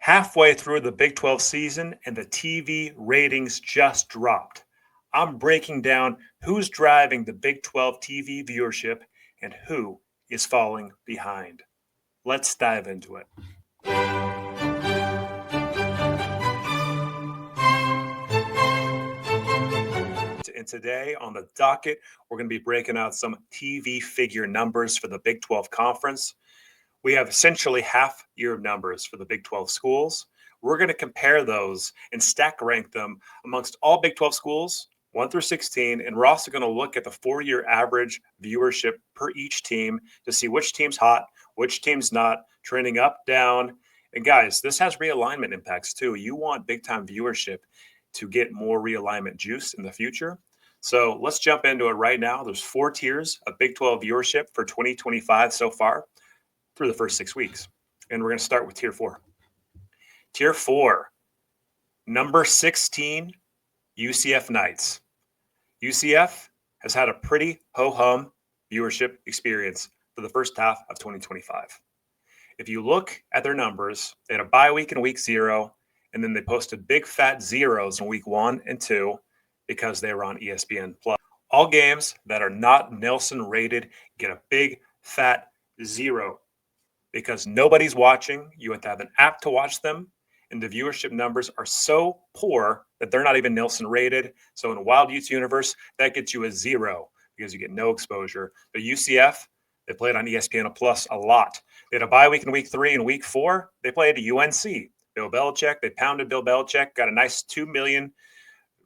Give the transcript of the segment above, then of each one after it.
Halfway through the Big 12 season, and the TV ratings just dropped. I'm breaking down who's driving the Big 12 TV viewership and who is falling behind. Let's dive into it. And today on the docket, we're going to be breaking out some TV figure numbers for the Big 12 Conference. We have essentially half year of numbers for the Big 12 schools. We're going to compare those and stack rank them amongst all Big 12 schools, 1 through 16. And we're also going to look at the 4-year average viewership per each team to see which team's hot, which team's not, trending up, down. And guys, this has realignment impacts too. You want big time viewership to get more realignment juice in the future. So let's jump into it right now. There's 4 tiers of Big 12 viewership for 2025 so far through the first 6 weeks. And we're going to start with tier 4. Tier 4, number 16, UCF Knights. UCF has had a pretty ho-hum viewership experience for the first half of 2025. If you look at their numbers, they had a bye week in week 0, and then they posted big fat zeros in week 1 and 2 because they were on ESPN+. All games that are not Nielsen rated get a big fat 0 because nobody's watching. You have to have an app to watch them, and the viewership numbers are so poor that they're not even Nielsen rated. So in WildUte's universe, that gets you a 0 because you get no exposure. But UCF, they played on ESPN Plus a lot. They had a bye week in week 3 and week 4. They played at UNC. Bill Belichick, they pounded Bill Belichick, got a nice 2 million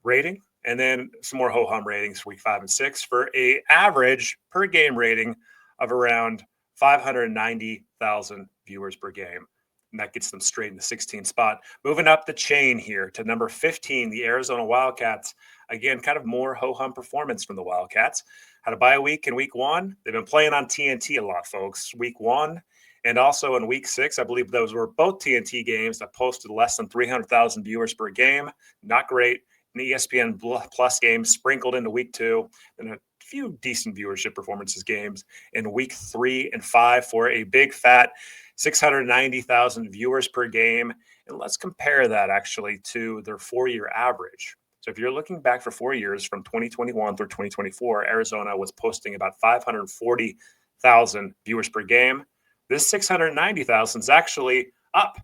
rating, and then some more ho-hum ratings week 5 and 6 for a average per game rating of around 590,000 viewers per game. And that gets them straight in the 16th spot. Moving up the chain here to number 15, the Arizona Wildcats. Again, kind of more ho-hum performance from the Wildcats. Had a bye week in week 1. They've been playing on TNT a lot, folks. Week 1 and also in week 6, I believe those were both TNT games that posted less than 300,000 viewers per game. Not great. An ESPN Plus game sprinkled into week 2, and a few decent viewership performances games in week 3 and 5 for a big fat 690,000 viewers per game. And let's compare that actually to their 4-year average. So if you're looking back for 4 years from 2021 through 2024, Arizona was posting about 540,000 viewers per game. This 690,000 is actually up.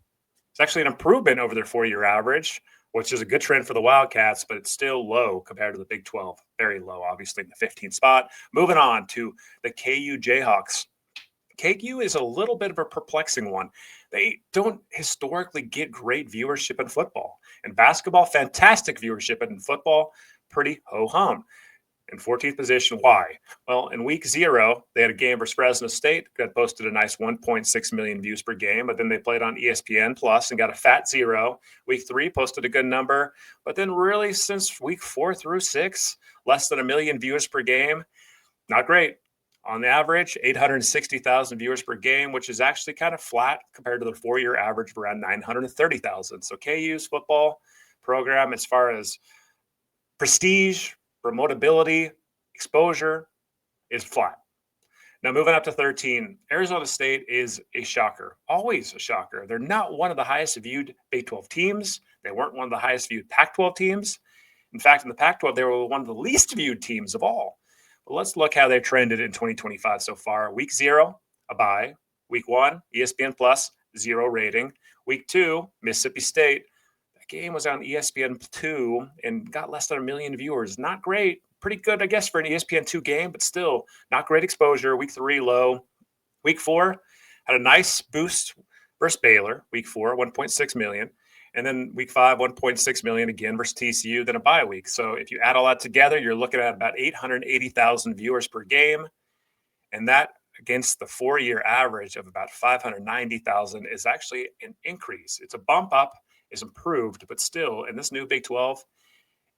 It's actually an improvement over their 4-year average, which is a good trend for the Wildcats, but it's still low compared to the Big 12. Very low, obviously, in the 15th spot. Moving on to the KU Jayhawks. KU is a little bit of a perplexing one. They don't historically get great viewership in football. In basketball, fantastic viewership. In football, pretty ho-hum. In 14th position, why? Well, in week 0, they had a game versus Fresno State that posted a nice 1.6 million views per game, but then they played on ESPN Plus and got a fat 0. Week 3 posted a good number, but then really since week 4 through 6, less than 1 million viewers per game. Not great. On the average, 860,000 viewers per game, which is actually kind of flat compared to the 4-year average of around 930,000. So KU's football program, as far as prestige, promotability, exposure, is flat. Now, moving up to 13, Arizona State is a shocker, always a shocker. They're not one of the highest viewed Big 12 teams. They weren't one of the highest viewed Pac-12 teams. In fact, in the Pac-12, they were one of the least viewed teams of all. But let's look how they trended in 2025 so far. Week 0, a bye. Week 1, ESPN Plus, 0 rating. Week 2, Mississippi State. Game was on ESPN2 and got less than 1 million viewers. Not great. Pretty good, I guess, for an ESPN2 game, but still not great exposure. Week 3, low. Week 4 had a nice boost versus Baylor. Week 4, 1.6 million. And then week 5, 1.6 million again versus TCU, then a bye week. So if you add all that together, you're looking at about 880,000 viewers per game. And that against the 4-year average of about 590,000 is actually an increase. It's a bump up. Is improved, but still in this new Big 12,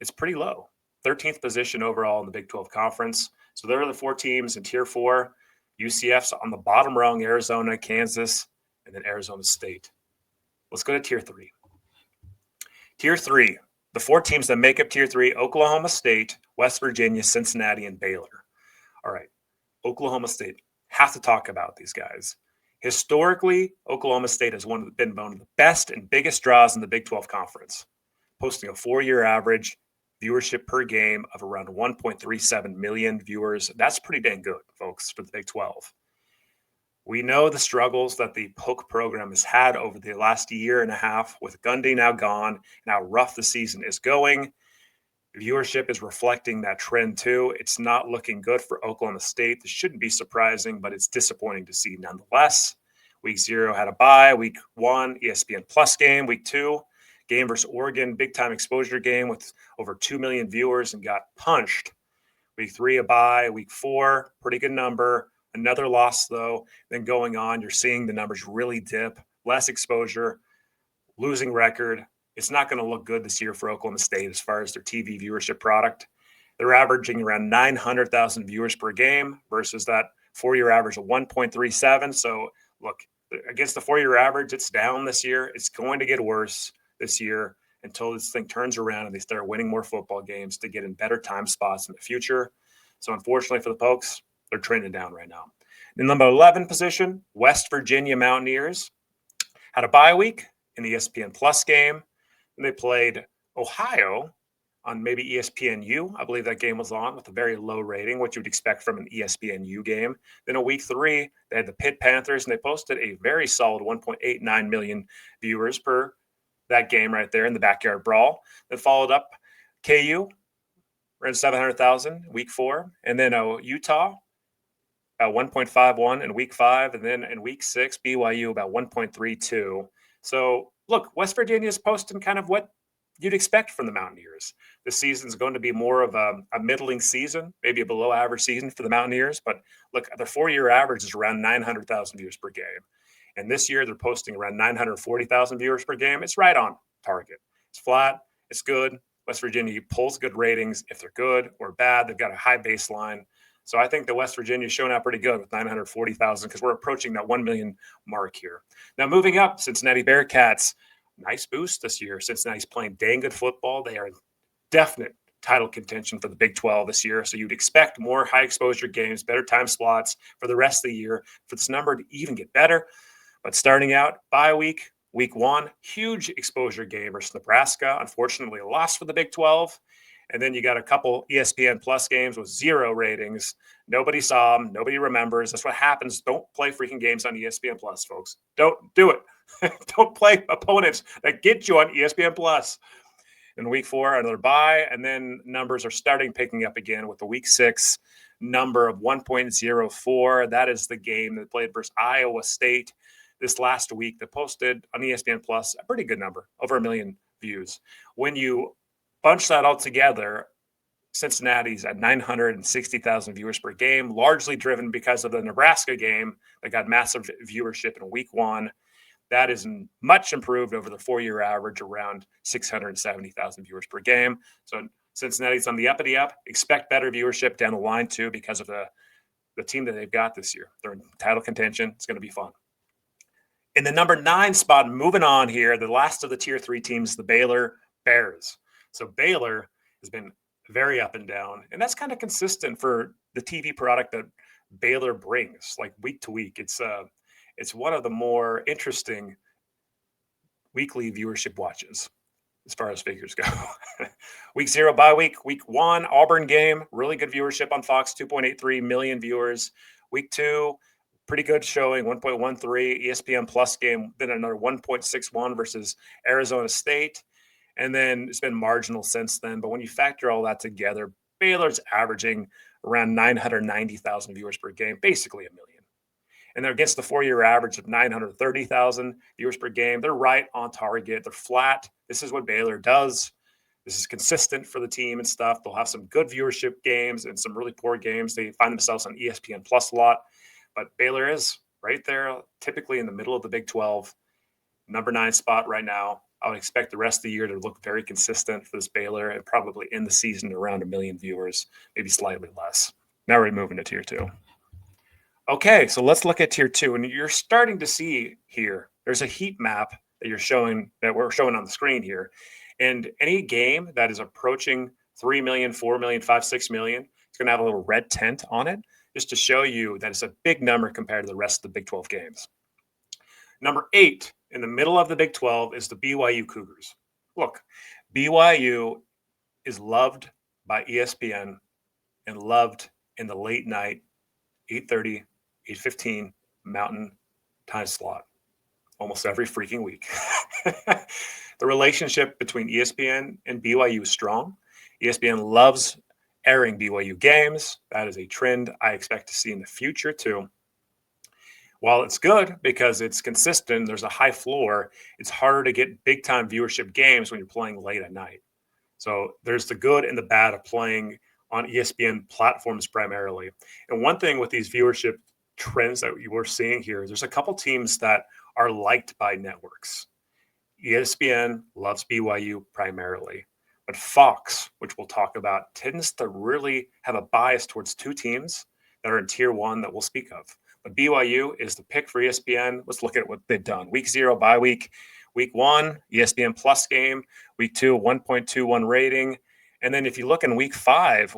it's pretty low. 13th position overall in the Big 12 Conference. So there are the 4 teams in Tier 4. UCF's on the bottom rung, Arizona, Kansas, and then Arizona State. Let's go to Tier 3. Tier 3, the 4 teams that make up Tier 3, Oklahoma State, West Virginia, Cincinnati, and Baylor. All right, Oklahoma State. Have to talk about these guys. Historically, Oklahoma State has been one of the best and biggest draws in the Big 12 Conference, posting a 4-year average viewership per game of around 1.37 million viewers. That's pretty dang good, folks, for the Big 12. We know the struggles that the Polk program has had over the last year and a half with Gundy now gone and how rough the season is going. Viewership is reflecting that trend too. It's not looking good for Oklahoma State. This shouldn't be surprising, but it's disappointing to see nonetheless. Week 0 had a bye. Week 1, ESPN Plus game. Week 2, game versus Oregon, big-time exposure game with over 2 million viewers and got punched. Week 3, a bye. Week 4, pretty good number. Another loss, though. Then going on, you're seeing the numbers really dip. Less exposure, losing record. It's not going to look good this year for Oklahoma State as far as their TV viewership product. They're averaging around 900,000 viewers per game versus that 4-year average of 1.37. So, look, against the 4-year average, it's down this year. It's going to get worse this year until this thing turns around and they start winning more football games to get in better time spots in the future. So, unfortunately for the Pokes, they're trending down right now. In number 11 position, West Virginia Mountaineers had a bye week in the ESPN Plus game. And they played Ohio on maybe ESPNU. I believe that game was on with a very low rating, what you would expect from an ESPNU game. Then in week 3, they had the Pitt Panthers, and they posted a very solid 1.89 million viewers per that game right there in the backyard brawl. Then followed up KU, around 700,000 week 4. And then Utah, about 1.51 in week 5. And then in week 6, BYU about 1.32. So, look, West Virginia is posting kind of what you'd expect from the Mountaineers. This season's going to be more of a middling season, maybe a below average season for the Mountaineers. But look, their 4-year average is around 900,000 viewers per game. And this year they're posting around 940,000 viewers per game. It's right on target. It's flat. It's good. West Virginia pulls good ratings. If they're good or bad, they've got a high baseline. So I think the West Virginia is showing out pretty good with 940,000 because we're approaching that 1 million mark here. Now moving up, Cincinnati Bearcats, nice boost this year. Cincinnati's playing dang good football. They are in definite title contention for the Big 12 this year. So you'd expect more high exposure games, better time slots for the rest of the year for this number to even get better. But starting out bye week 1, huge exposure game versus Nebraska. Unfortunately, a loss for the Big 12. And then you got a couple ESPN Plus games with 0 ratings. Nobody saw them. Nobody remembers. That's what happens. Don't play freaking games on ESPN Plus, folks. Don't do it. Don't play opponents that get you on ESPN Plus. In week 4, another bye. And then numbers are starting picking up again with the week 6 number of 1.04. That is the game that played versus Iowa State this last week that posted on ESPN Plus a pretty good number, over 1 million views. When you bunch that all together, Cincinnati's at 960,000 viewers per game, largely driven because of the Nebraska game that got massive viewership in week 1. That is much improved over the 4-year average, around 670,000 viewers per game. So Cincinnati's on the up. Expect better viewership down the line, too, because of the team that they've got this year. They're in title contention. It's going to be fun. In the number 9 spot, moving on here, the last of the Tier 3 teams, the Baylor Bears. So Baylor has been very up and down, and that's kind of consistent for the TV product that Baylor brings, like week to week. It's one of the more interesting weekly viewership watches as far as figures go. Week 0 bye week. Week 1 Auburn game, really good viewership on Fox, 2.83 million viewers. Week 2, pretty good showing, 1.13 ESPN Plus game, then another 1.61 versus Arizona State. And then it's been marginal since then. But when you factor all that together, Baylor's averaging around 990,000 viewers per game, basically 1 million. And they're against the 4-year average of 930,000 viewers per game. They're right on target. They're flat. This is what Baylor does. This is consistent for the team and stuff. They'll have some good viewership games and some really poor games. They find themselves on ESPN Plus a lot. But Baylor is right there, typically in the middle of the Big 12, number 9 spot right now. I would expect the rest of the year to look very consistent for this Baylor and probably in the season around 1 million viewers, maybe slightly less. Now we're moving to Tier 2. Okay, so let's look at Tier 2. And you're starting to see here, there's a heat map that we're showing on the screen here. And any game that is approaching 3 million, 4 million, 5, 6 million, it's going to have a little red tint on it just to show you that it's a big number compared to the rest of the Big 12 games. Number 8 in the middle of the Big 12 is the BYU Cougars. Look, BYU is loved by ESPN and loved in the late night 8:30, 8:15 Mountain time slot almost every freaking week. The relationship between ESPN and BYU is strong. ESPN loves airing BYU games. That is a trend I expect to see in the future too. While it's good because it's consistent, there's a high floor, it's harder to get big time viewership games when you're playing late at night. So there's the good and the bad of playing on ESPN platforms primarily. And one thing with these viewership trends that you were seeing here, there's a couple teams that are liked by networks. ESPN loves BYU primarily, but Fox, which we'll talk about, tends to really have a bias towards two teams that are in tier one that we'll speak of. But BYU is the pick for ESPN. Let's look at what they've done. Week 0 bye week. Week 1, ESPN Plus game. Week 2, 1.21 rating. And then if you look in week 5,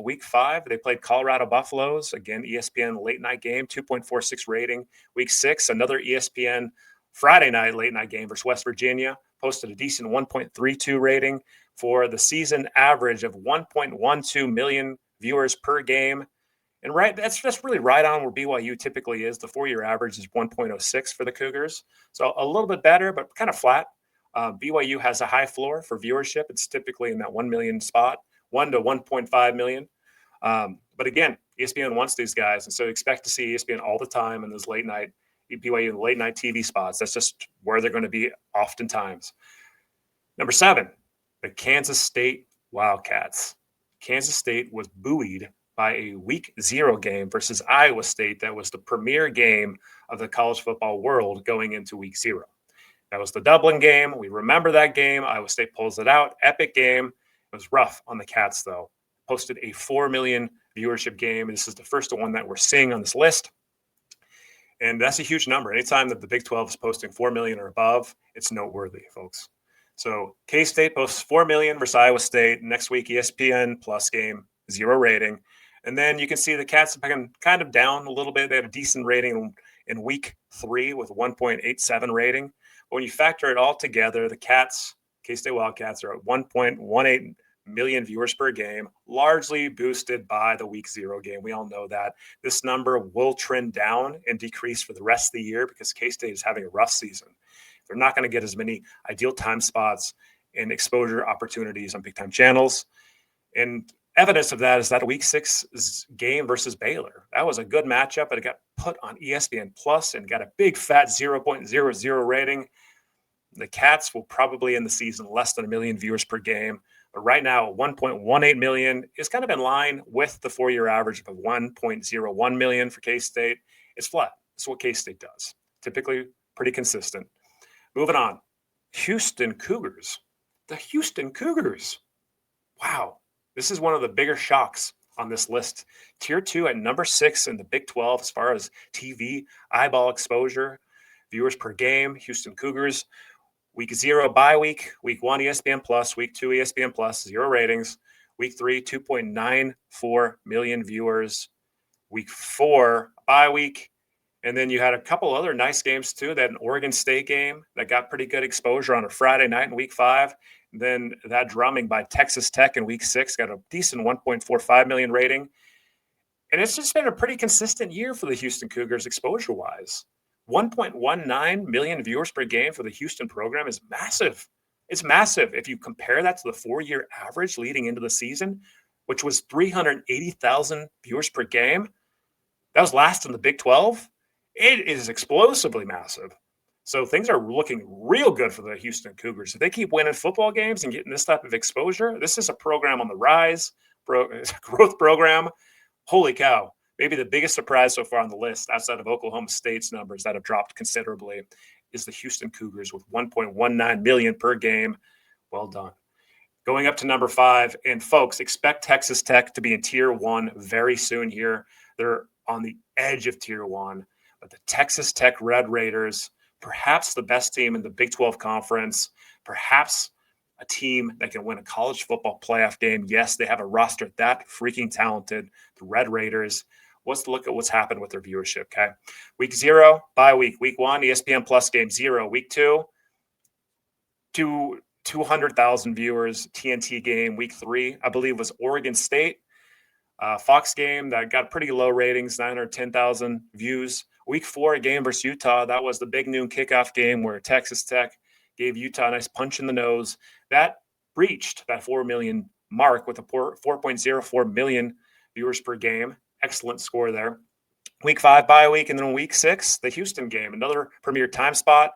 they played Colorado Buffaloes. Again, ESPN late night game, 2.46 rating. Week 6, another ESPN Friday night late night game versus West Virginia. Posted a decent 1.32 rating for the season average of 1.12 million viewers per game. And that's just really right on where BYU typically is. The 4-year average is 1.06 for the Cougars. So a little bit better, but kind of flat. BYU has a high floor for viewership. It's typically in that 1 million spot, 1 to 1.5 million. But again, ESPN wants these guys. And so expect to see ESPN all the time in those late night, BYU late night TV spots. That's just where they're going to be oftentimes. Number 7, the Kansas State Wildcats. Kansas State was buoyed by a week 0 game versus Iowa State. That was the premier game of the college football world going into week 0. That was the Dublin game. We remember that game. Iowa State pulls it out. Epic game. It was rough on the Cats, though. Posted a 4 million viewership game. This is the first one that we're seeing on this list. And that's a huge number. Anytime that the Big 12 is posting 4 million or above, it's noteworthy, folks. So K-State posts 4 million versus Iowa State. Next week, ESPN Plus game, 0 rating. And then you can see the Cats have been kind of down a little bit. They had a decent rating in week 3 with 1.87 rating. But when you factor it all together, the Cats, K-State Wildcats, are at 1.18 million viewers per game, largely boosted by the week 0 game. We all know that. This number will trend down and decrease for the rest of the year because K-State is having a rough season. They're not going to get as many ideal time spots and exposure opportunities on big-time channels. And evidence of that is that week 6 game versus Baylor. That was a good matchup, but it got put on ESPN Plus and got a big fat 0.00 rating. The Cats will probably end the season less than 1 million viewers per game. But right now, 1.18 million is kind of in line with the 4-year average of 1.01 million for K-State. It's flat. That's what K-State does. Typically pretty consistent. Moving on. Houston Cougars. The Houston Cougars. Wow. This is one of the bigger shocks on this list. Tier 2 at number 6 in the Big 12 as far as TV eyeball exposure, viewers per game. Houston Cougars. Week 0 bye week. Week 1 ESPN Plus. Week 2 ESPN Plus. 0 ratings. Week 3 2.94 million viewers. Week 4 bye week. And then you had a couple other nice games too. That an Oregon State game that got pretty good exposure on a Friday night in week 5. Then that drumming by Texas Tech in week 6 got a decent 1.45 million rating. And it's just been a pretty consistent year for the Houston Cougars exposure-wise. 1.19 million viewers per game for the Houston program is massive. It's massive. If you compare that to the 4-year average leading into the season, which was 380,000 viewers per game, that was last in the Big 12. It is explosively massive. So things are looking real good for the Houston Cougars. If they keep winning football games and getting this type of exposure, this is a program on the rise, growth program. Holy cow. Maybe the biggest surprise so far on the list, outside of Oklahoma State's numbers that have dropped considerably, is the Houston Cougars with 1.19 million per game. Well done. Going up to number 5, and folks, expect Texas Tech to be in Tier 1 very soon here. They're on the edge of Tier 1. But the Texas Tech Red Raiders, perhaps the best team in the Big 12 Conference, perhaps a team that can win a college football playoff game. Yes, they have a roster that freaking talented. The Red Raiders let's look at what's happened with their viewership. Okay. Week 0, bye week. Week 1, ESPN Plus game 0. Week 2, 200,000 viewers, TNT game. Week 3, I believe, was Oregon State. Fox game that got pretty low ratings, 910,000 views. Week 4, a game versus Utah. That was the big noon kickoff game where Texas Tech gave Utah a nice punch in the nose. That breached that 4 million mark with a 4.04 million viewers per game. Excellent score there. Week 5, bye week. And then week 6, the Houston game, another premier time spot.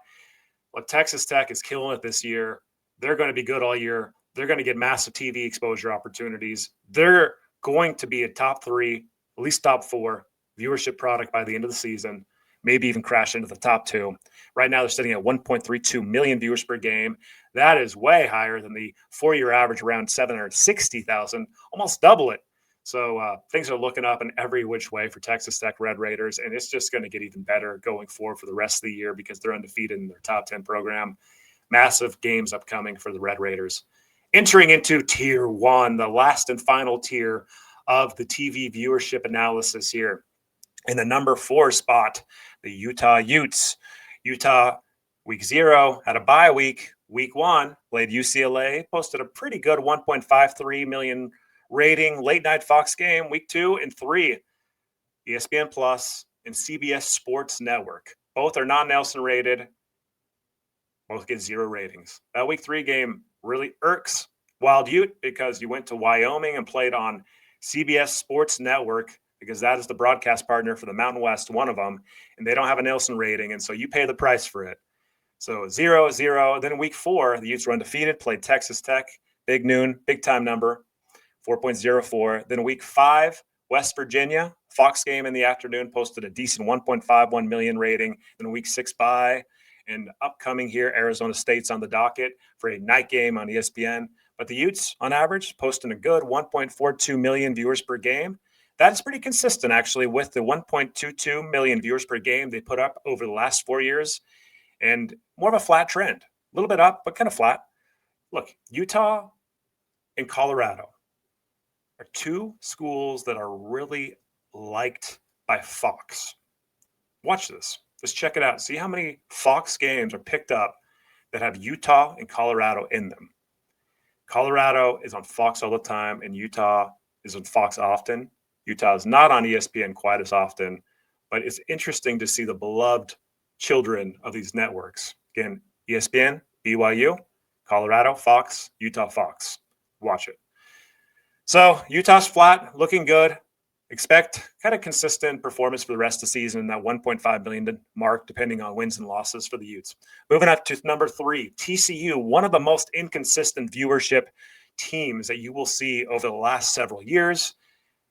Look, Texas Tech is killing it this year. They're going to be good all year. They're going to get massive TV exposure opportunities. They're going to be a top 3, at least top 4 viewership product by the end of the season, maybe even crash into the top 2. Right now, they're sitting at 1.32 million viewers per game. That is way higher than the 4-year average, around 760,000, almost double it. So things are looking up in every which way for Texas Tech Red Raiders, and it's just going to get even better going forward for the rest of the year because they're undefeated in their top 10 program. Massive games upcoming for the Red Raiders. Entering into Tier 1, the last and final tier of the TV viewership analysis here. In the number 4 spot, the Utah Utes. Utah, week 0, had a bye week. Week 1, played UCLA, posted a pretty good 1.53 million rating. Late night Fox game, week 2 and 3, ESPN Plus and CBS Sports Network. Both are non-Nelson rated. Both get 0 ratings. That week 3 game really irks WildUte because you went to Wyoming and played on CBS Sports Network because that is the broadcast partner for the Mountain West, one of them, and they don't have a Nelson rating, and so you pay the price for it. So 0-0. Then week 4, the Utes were undefeated, played Texas Tech, big noon, big time number, 4.04. Then week 5, West Virginia, Fox game in the afternoon, posted a decent 1.51 million rating. Then week 6 bye. And upcoming here, Arizona State's on the docket for a night game on ESPN. But the Utes, on average, posting a good 1.42 million viewers per game. That is pretty consistent, actually, with the 1.22 million viewers per game they put up over the last 4 years. And more of a flat trend. A little bit up, but kind of flat. Look, Utah and Colorado are 2 schools that are really liked by Fox. Watch this. Just check it out. See how many Fox games are picked up that have Utah and Colorado in them. Colorado is on Fox all the time, and Utah is on Fox often. Utah is not on ESPN quite as often, but it's interesting to see the beloved children of these networks. Again, ESPN, BYU, Colorado, Fox, Utah, Fox. Watch it. So Utah's flat, looking good. Expect kind of consistent performance for the rest of the season in that 1.5 million mark, depending on wins and losses for the Utes. Moving up to number 3, TCU, one of the most inconsistent viewership teams that you will see over the last several years.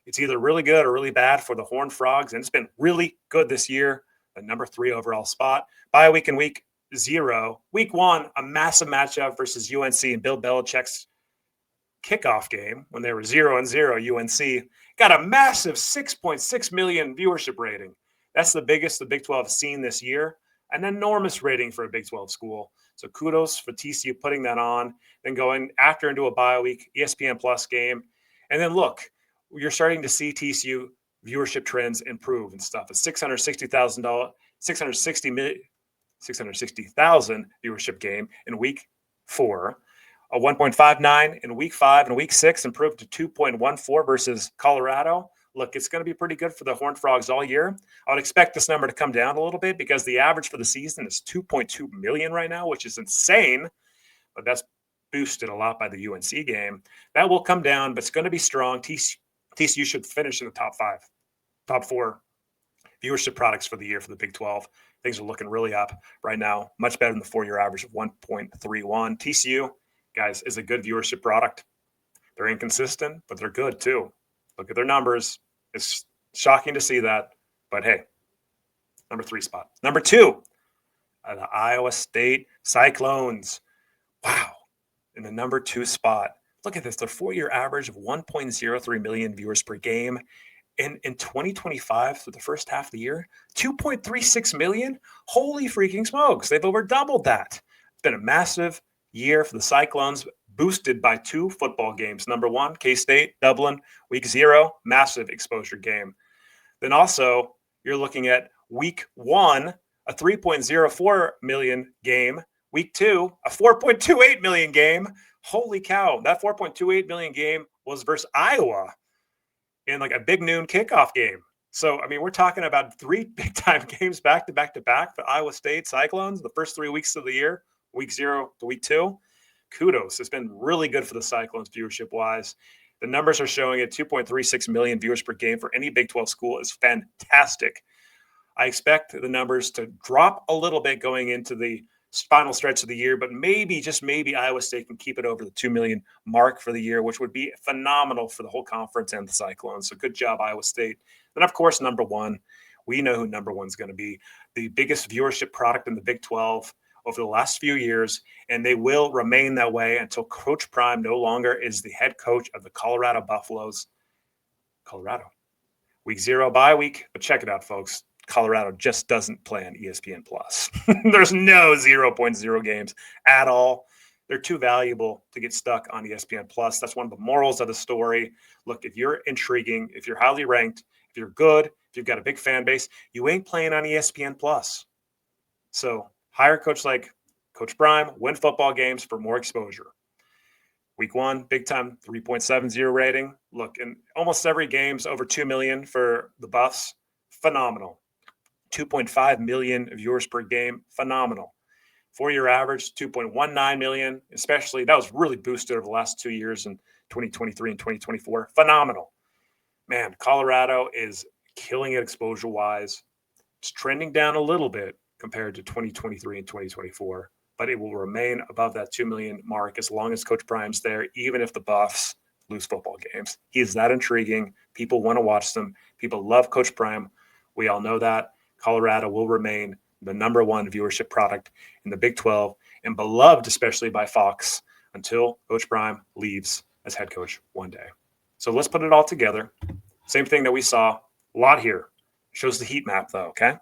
It's either really good or really bad for the Horned Frogs, and it's been really good this year, the number 3 overall spot. Bye week in week 0. Week 1, a massive matchup versus UNC and Bill Belichick's kickoff game when they were 0-0. UNC got a massive 6.6 million viewership rating. That's the biggest the Big 12 has seen this year. An enormous rating for a Big 12 school. So kudos for TCU putting that on, then going after into a bye week, ESPN Plus game. And then look, you're starting to see TCU viewership trends improve and stuff. A $660,000 viewership game in week 4. A 1.59 in week 5 and week 6 improved to 2.14 versus Colorado. Look, it's going to be pretty good for the Horned Frogs all year. I would expect this number to come down a little bit because the average for the season is 2.2 million right now, which is insane. But that's boosted a lot by the UNC game. That will come down, but it's going to be strong. TCU should finish in the top 4 viewership products for the year for the Big 12. Things are looking really up right now, much better than the 4-year average of 1.31. TCU, guys, is a good viewership product. They're inconsistent, but they're good too. Look at their numbers. It's shocking to see that, but hey, number 3 spot. Number 2, the Iowa State Cyclones. Wow, in the number 2 spot. Look at this. Their 4-year average of 1.03 million viewers per game. In 2025, for the first half of the year, 2.36 million. Holy freaking smokes. They've over doubled that. It's been a massive year for the Cyclones, boosted by 2 football games. Number 1, K-State, Dublin, week 0, massive exposure game. Then also you're looking at week 1, a 3.04 million game. Week 2, a 4.28 million game. Holy cow. That 4.28 million game was versus Iowa in like a big noon kickoff game. So, I mean, we're talking about 3 big-time games back to back to back for Iowa State Cyclones the first 3 weeks of the year, week 0 to week 2. Kudos. It's been really good for the Cyclones viewership-wise. The numbers are showing it 2.36 million viewers per game for any Big 12 school is fantastic. I expect the numbers to drop a little bit going into the final stretch of the year, but maybe, just maybe, Iowa State can keep it over the 2 million mark for the year, which would be phenomenal for the whole conference and the Cyclones. So good job, Iowa State. Then, of course, number 1, we know who number 1 is going to be. The biggest viewership product in the Big 12 over the last few years, and they will remain that way until Coach Prime no longer is the head coach of the Colorado Buffaloes. Colorado. Week 0 bye week, but check it out, folks. Colorado just doesn't play on ESPN Plus. There's no 0.0 games at all. They're too valuable to get stuck on ESPN Plus. That's one of the morals of the story. Look, if you're intriguing, if you're highly ranked, if you're good, if you've got a big fan base, you ain't playing on ESPN Plus. So hire a coach like Coach Prime, win football games for more exposure. Week 1, big time 3.70 rating. Look, in almost every game's over 2 million for the Buffs. Phenomenal. 2.5 million viewers per game. Phenomenal. 4-year average, 2.19 million, especially. That was really boosted over the last 2 years in 2023 and 2024. Phenomenal. Man, Colorado is killing it exposure-wise. It's trending down a little bit compared to 2023 and 2024, but it will remain above that 2 million mark as long as Coach Prime's there, even if the Buffs lose football games. He is that intriguing. People want to watch them. People love Coach Prime. We all know that. Colorado will remain the number 1 viewership product in the Big 12 and beloved especially by Fox until Coach Prime leaves as head coach one day. So let's put it all together. Same thing that we saw. A lot here. Shows the heat map though, okay,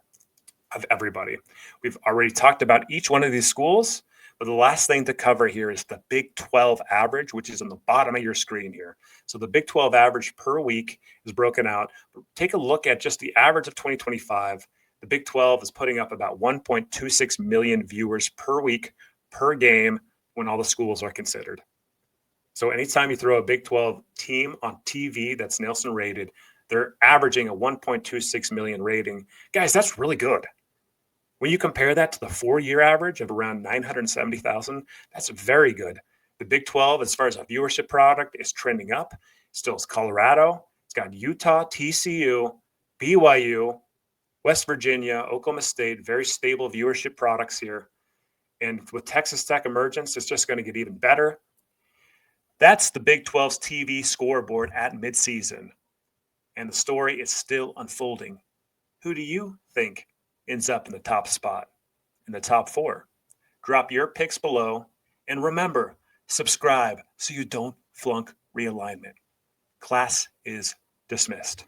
of everybody. We've already talked about each one of these schools, but the last thing to cover here is the Big 12 average, which is on the bottom of your screen here. So the Big 12 average per week is broken out. Take a look at just the average of 2025. The Big 12 is putting up about 1.26 million viewers per week, per game, when all the schools are considered. So anytime you throw a Big 12 team on TV that's Nielsen rated, they're averaging a 1.26 million rating. Guys, that's really good. When you compare that to the 4-year average of around 970,000, that's very good. The Big 12, as far as a viewership product, is trending up. Still is Colorado. It's got Utah, TCU, BYU, West Virginia, Oklahoma State, very stable viewership products here. And with Texas Tech emergence, it's just going to get even better. That's the Big 12's TV scoreboard at midseason. And the story is still unfolding. Who do you think ends up in the top spot, in the top 4? Drop your picks below. And remember, subscribe so you don't flunk realignment. Class is dismissed.